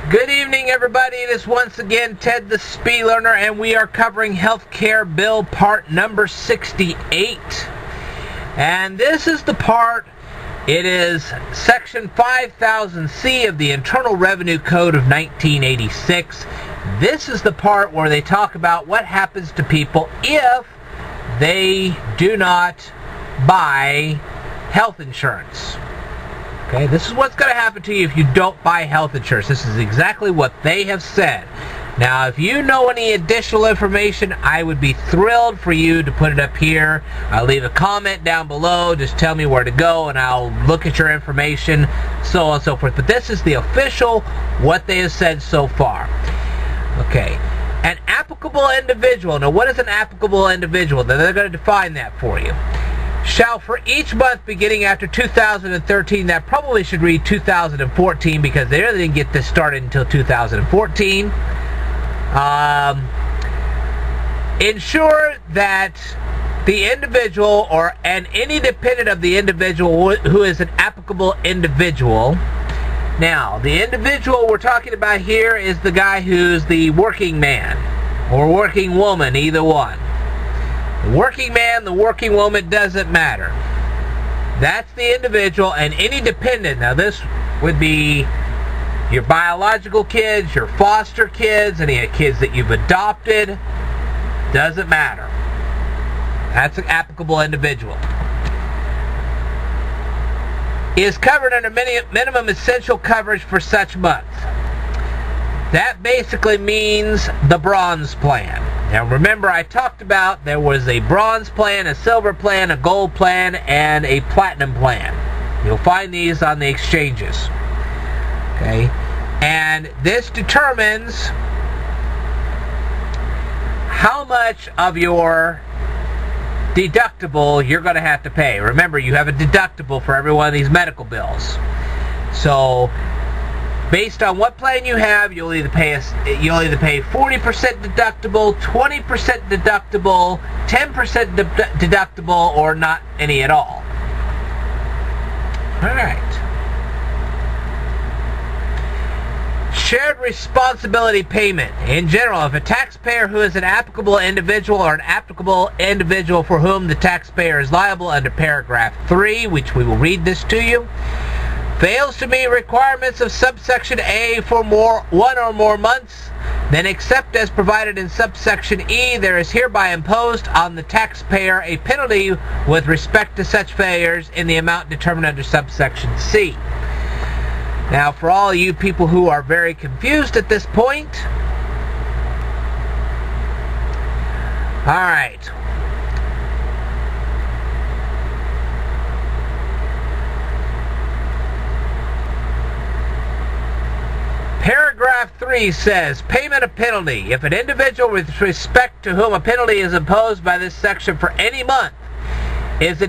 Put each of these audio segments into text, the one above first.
Good evening, everybody. It is once again Ted the Speed Learner, and we are covering Healthcare Bill Part number 68. And this is the part, it is Section 5000C of the Internal Revenue Code of 1986. This is the part where they talk about what happens to people if they do not buy health insurance. Okay, this is what's going to happen to you if you don't buy health insurance. This is exactly what they have said. Now, if you know any additional information, I would be thrilled for you to put it up here. I'll leave a comment down below. Just tell me where to go, and I'll look at your information, so on and so forth. But this is the official, what they have said so far. Okay, an applicable individual. Now, what is an applicable individual? They're going to define that for you. Shall for each month beginning after 2013, that probably should read 2014 because they really didn't get this started until 2014, ensure that the individual and any dependent of the individual who is an applicable individual. Now, the individual we're talking about here is the guy who's the working man or working woman, either one. The working man, the working woman, doesn't matter. That's the individual, and any dependent. Now this would be your biological kids, your foster kids, any kids that you've adopted. Doesn't matter. That's an applicable individual. Is covered under minimum essential coverage for such month. That basically means the bronze plan. Now remember, I talked about there was a bronze plan, a silver plan, a gold plan, and a platinum plan. You'll find these on the exchanges. Okay? And this determines how much of your deductible you're going to have to pay. Remember, you have a deductible for every one of these medical bills. So, based on what plan you have, you'll either pay 40% deductible, 20% deductible, 10% deductible, or not any at all. All right. Shared responsibility payment. In general, if a taxpayer who is an applicable individual or an applicable individual for whom the taxpayer is liable under paragraph 3, which we will read this to you, fails to meet requirements of subsection A for one or more months, then except as provided in subsection E, there is hereby imposed on the taxpayer a penalty with respect to such failures in the amount determined under subsection C. Now, for all you people who are very confused at this point, all right. Paragraph 3 says, payment of penalty. If an individual with respect to whom a penalty is imposed by this section for any month is a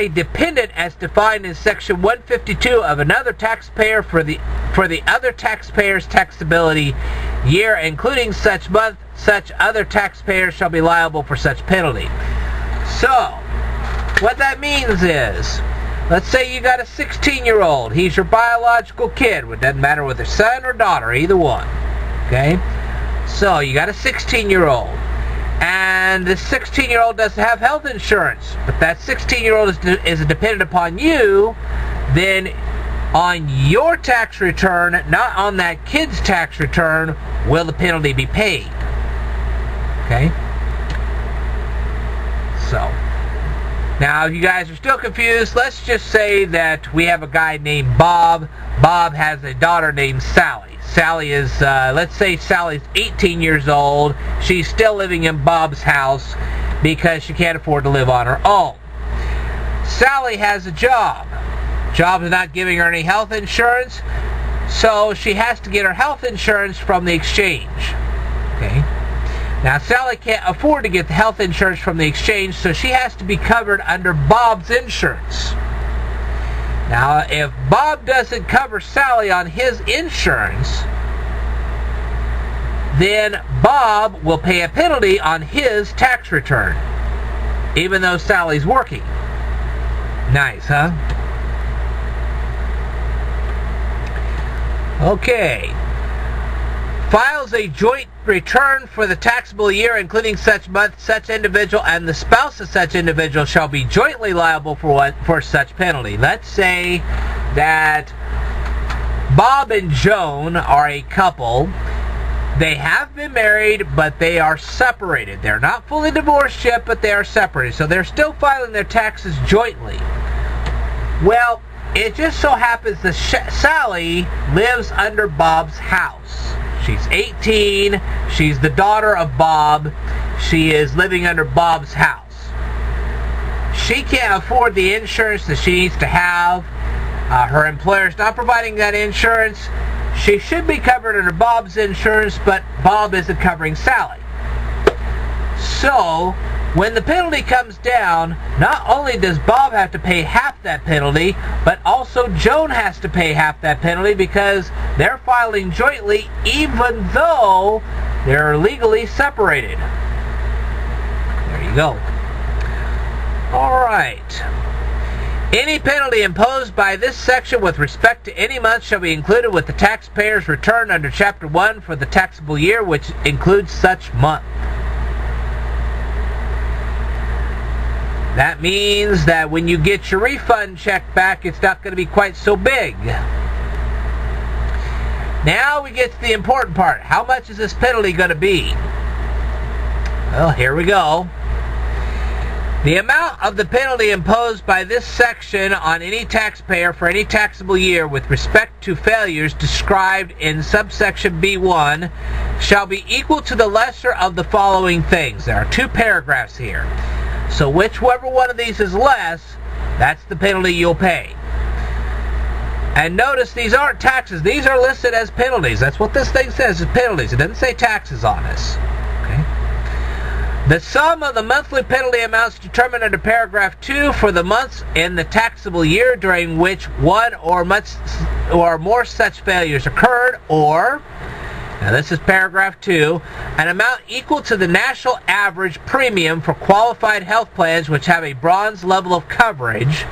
dependent as defined in Section 152 of another taxpayer for the other taxpayer's taxability year, including such month, such other taxpayer shall be liable for such penalty. So, what that means is, let's say you got a 16-year-old. He's your biological kid. It doesn't matter whether son or daughter, either one. Okay? So you got a 16-year-old. And the 16-year-old doesn't have health insurance. But that 16-year-old is dependent upon you. Then on your tax return, not on that kid's tax return, will the penalty be paid. Okay? So, now, if you guys are still confused, let's just say that we have a guy named Bob. Bob has a daughter named Sally. Sally is, let's say Sally's 18 years old. She's still living in Bob's house because she can't afford to live on her own. Sally has a job. Job is not giving her any health insurance, so she has to get her health insurance from the exchange. Okay? Now, Sally can't afford to get the health insurance from the exchange, so she has to be covered under Bob's insurance. Now, if Bob doesn't cover Sally on his insurance, then Bob will pay a penalty on his tax return, even though Sally's working. Nice, huh? Okay. Files a joint return for the taxable year, including such month, such individual and the spouse of such individual shall be jointly liable for such penalty. Let's say that Bob and Joan are a couple. They have been married, but they are separated. They're not fully divorced yet, but they are separated. So they're still filing their taxes jointly. Well, it just so happens that Sally lives under Bob's house. She's 18. She's the daughter of Bob. She is living under Bob's house. She can't afford the insurance that she needs to have. Her employer's not providing that insurance. She should be covered under Bob's insurance, but Bob isn't covering Sally. So, when the penalty comes down, not only does Bob have to pay half that penalty, but also Joan has to pay half that penalty because they're filing jointly even though they're legally separated. There you go. Alright. Any penalty imposed by this section with respect to any month shall be included with the taxpayer's return under Chapter 1 for the taxable year which includes such month. That means that when you get your refund check back, it's not going to be quite so big. Now we get to the important part. How much is this penalty going to be? Well, here we go. The amount of the penalty imposed by this section on any taxpayer for any taxable year with respect to failures described in subsection B1 shall be equal to the lesser of the following things. There are two paragraphs here. So whichever one of these is less, that's the penalty you'll pay. And notice these aren't taxes. These are listed as penalties. That's what this thing says, is penalties. It doesn't say taxes on this. Okay? The sum of the monthly penalty amounts determined under paragraph 2 for the months in the taxable year during which one or more such failures occurred, or, now this is paragraph 2, an amount equal to the national average premium for qualified health plans which have a bronze level of coverage.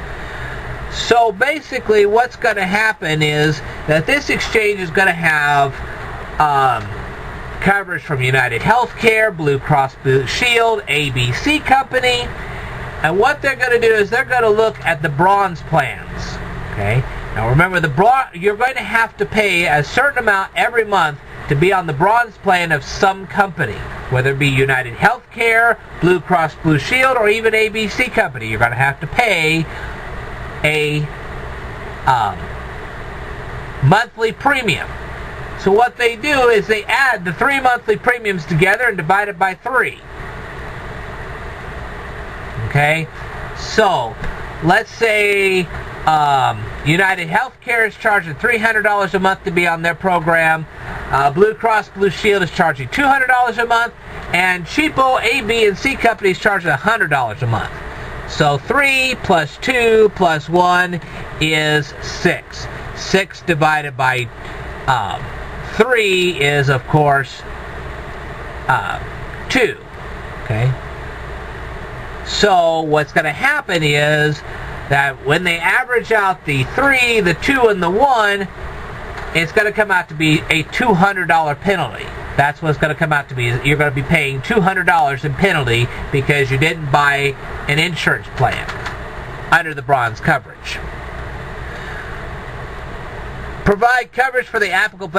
So basically what's going to happen is that this exchange is going to have coverage from United Healthcare, Blue Cross Blue Shield, ABC Company, and what they're going to do is they're going to look at the bronze plans. Okay? Now remember, you're going to have to pay a certain amount every month to be on the bronze plan of some company, whether it be United Healthcare, Blue Cross Blue Shield, or even ABC Company. You're going to have to pay a monthly premium. So what they do is they add the 3 monthly premiums together and divide it by 3. Okay? So, let's say United Healthcare is charging $300 a month to be on their program. Blue Cross Blue Shield is charging $200 a month. And cheapo A, B, and C companies charging $100 a month. So 3 plus 2 plus 1 is 6. 6 divided by 3 is, of course, 2. Okay? So what's going to happen is that when they average out the 3, the 2, and the 1, it's going to come out to be a $200 penalty. That's what it's going to come out to be. You're going to be paying $200 in penalty because you didn't buy an insurance plan under the bronze coverage. Provide coverage for the applicable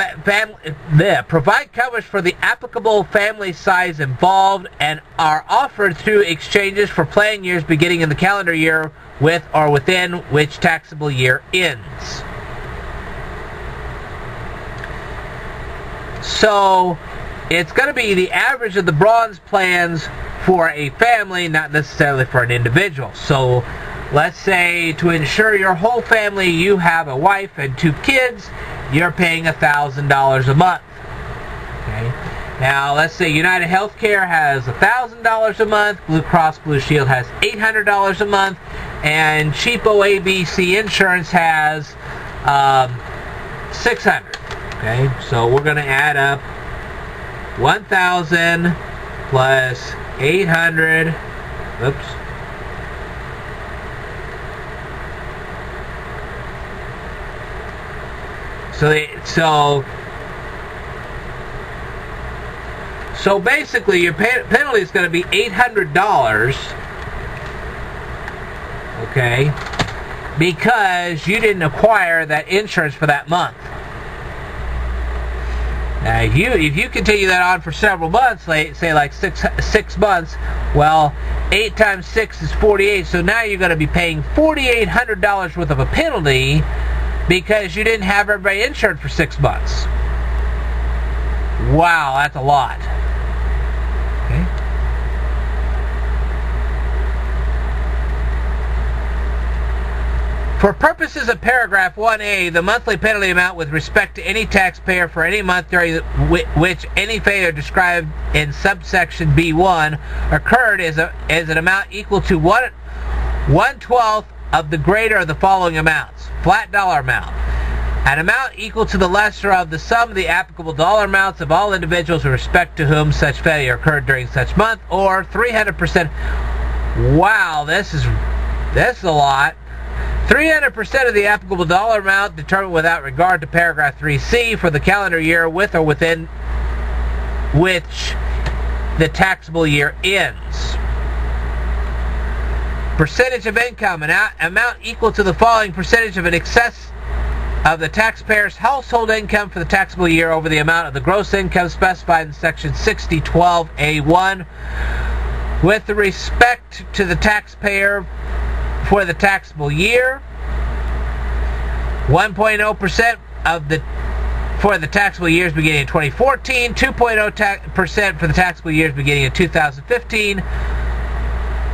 family size involved and are offered through exchanges for plan years beginning in the calendar year with or within which taxable year ends. So it's going to be the average of the bronze plans for a family, not necessarily for an individual. So let's say to insure your whole family, you have a wife and 2 kids, you're paying $1,000 a month. Okay? Now, let's say United Healthcare has $1,000 a month, Blue Cross Blue Shield has $800 a month, and cheapo ABC Insurance has $600. Okay? So we're going to add up 1,000 plus 800. Oops. So basically, your penalty is going to be $800, okay, because you didn't acquire that insurance for that month. Now, if you continue that on for several months, say like six months, well, 8 times 6 is 48. So now you're going to be paying $4,800 worth of a penalty because you didn't have everybody insured for 6 months. Wow, that's a lot. Okay. For purposes of paragraph 1A, the monthly penalty amount with respect to any taxpayer for any month during which any failure described in subsection B1 occurred is an amount equal to 1/12 of the greater of the following amounts. Flat dollar amount. An amount equal to the lesser of the sum of the applicable dollar amounts of all individuals with respect to whom such failure occurred during such month, or 300%. Wow, this is a lot. 300% of the applicable dollar amount determined without regard to paragraph 3C for the calendar year with or within which the taxable year ends. Percentage of income, an amount equal to the following percentage of an excess of the taxpayer's household income for the taxable year over the amount of the gross income specified in section 6012A1 with respect to the taxpayer for the taxable year. 1.0% for the taxable years beginning in 2014, 2.0% for the taxable years beginning in 2015,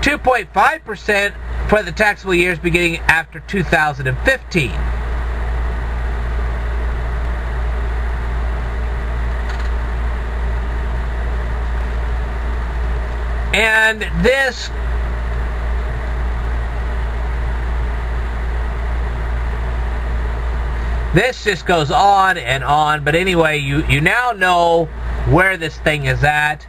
2.5% for the taxable years beginning after 2015. And this just goes on and on, but anyway, you now know where this thing is at.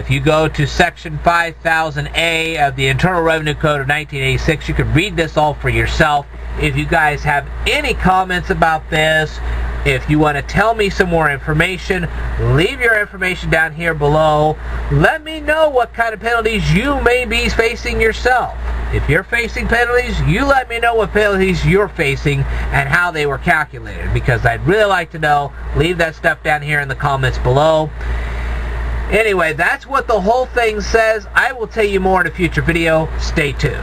If you go to section 5000A of the Internal Revenue Code of 1986, you can read this all for yourself. If you guys have any comments about this, if you want to tell me some more information, leave your information down here below. Let me know what kind of penalties you may be facing yourself. If you're facing penalties, you let me know what penalties you're facing and how they were calculated, because I'd really like to know. Leave that stuff down here in the comments below. Anyway, that's what the whole thing says. I will tell you more in a future video. Stay tuned.